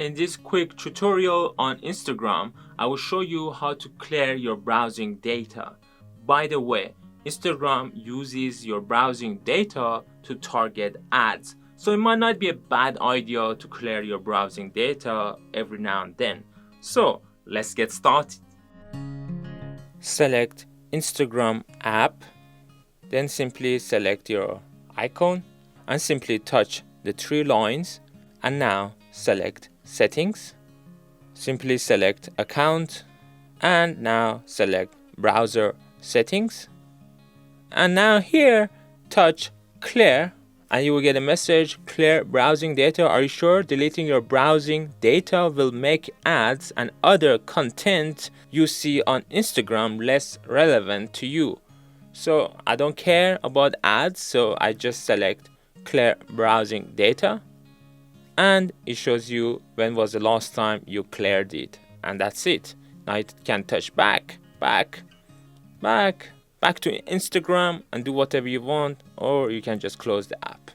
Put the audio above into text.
In this quick tutorial on Instagram, I will show you how to clear your browsing data. By the way, Instagram uses your browsing data to target ads, so it might not be a bad idea to clear your browsing data every now and then. So let's get started. Select Instagram app, then simply select your icon and simply touch the three lines, and now select settings, simply select account, and now select browser settings, and now here touch clear and you will get a message: clear browsing data. Are you sure? Deleting your browsing data will make ads and other content you see on Instagram less relevant to you. So I don't care about ads, so I just select clear browsing data, and it shows you when was the last time you cleared it, and that's it. Now you can touch back to Instagram and do whatever you want, or you can just close the app.